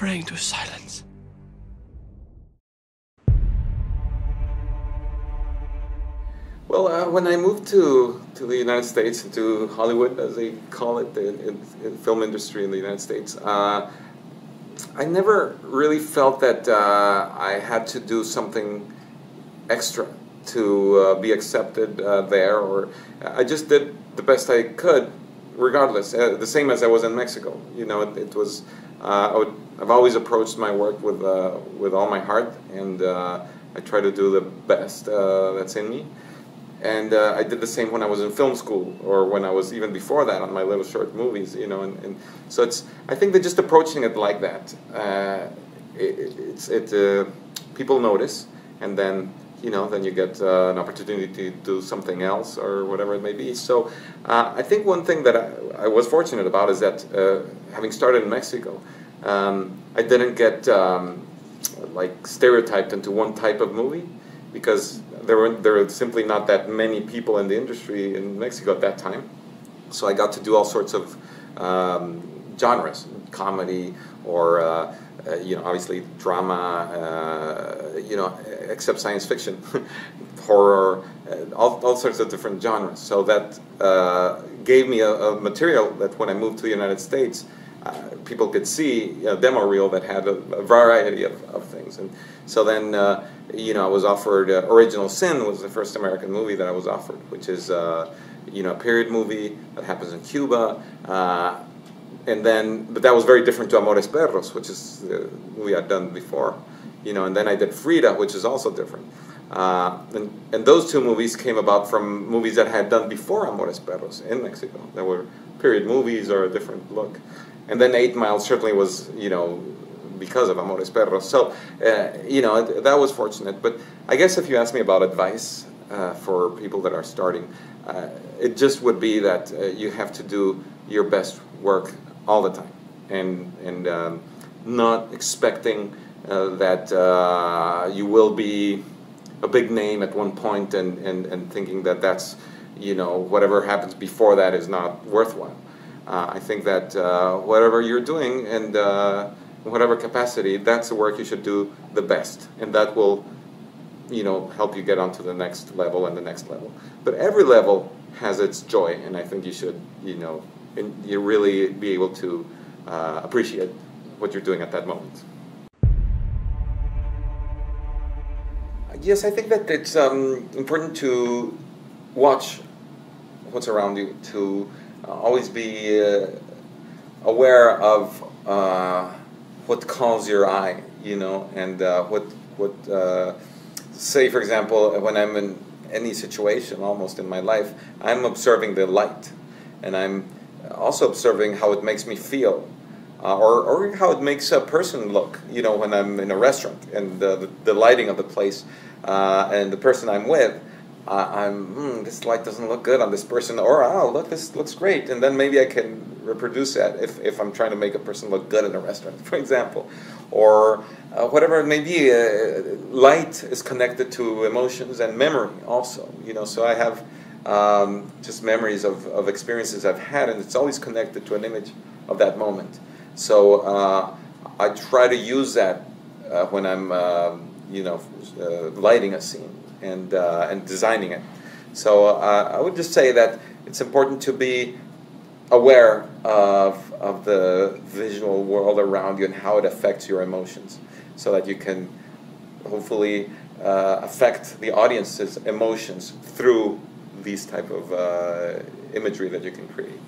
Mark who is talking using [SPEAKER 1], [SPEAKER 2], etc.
[SPEAKER 1] praying to silence.
[SPEAKER 2] Well, when I moved to the United States, to Hollywood, as they call it, in film industry in the United States, I never really felt that I had to do something extra to be accepted there, or I just did the best I could, regardless. The same as I was in Mexico. You know, it was. I've always approached my work with all my heart, and I try to do the best that's in me. And I did the same when I was in film school, or when I was even before that on my little short movies, you know. And so I think that just approaching it like that, people notice, and then then you get an opportunity to do something else or whatever it may be. So I think one thing that I was fortunate about is that having started in Mexico, I didn't get like stereotyped into one type of movie, because there were simply not that many people in the industry in Mexico at that time. So I got to do all sorts of genres, comedy, or obviously drama, except science fiction, horror, all sorts of different genres. So that gave me a material that when I moved to the United States, people could see a demo reel that had a variety of things. And so then, I was offered Original Sin was the first American movie that I was offered, which is, a period movie that happens in Cuba. But that was very different to Amores Perros, which is the movie I'd done before. And then I did Frida, which is also different. And those two movies came about from movies that I had done before Amores Perros in Mexico. That were period movies or a different look. And then 8 Mile certainly was, because of Amores Perros. So, that was fortunate. But I guess if you ask me about advice for people that are starting, it just would be that you have to do your best work all the time, and not expecting that you will be a big name at one point, and thinking that that's, whatever happens before that is not worthwhile. I think that whatever you're doing, and whatever capacity, that's the work you should do the best, and that will help you get onto the next level and the next level. But every level has its joy, and I think you should you really be able to appreciate what you're doing at that moment. Yes, I think that it's important to watch what's around you, to always be aware of what calls your eye, and say, for example, when I'm in any situation almost in my life, I'm observing the light, and I'm also observing how it makes me feel, or how it makes a person look, when I'm in a restaurant, and the lighting of the place, and the person I'm with, this light doesn't look good on this person, or oh, look, this looks great, and then maybe I can reproduce that if I'm trying to make a person look good in a restaurant, for example, or whatever it may be. Light is connected to emotions and memory also, so I have just memories of experiences I've had, and it's always connected to an image of that moment. So I try to use that when I'm lighting a scene and designing it. So I would just say that it's important to be aware of the visual world around you and how it affects your emotions, so that you can hopefully affect the audience's emotions through these type of imagery that you can create.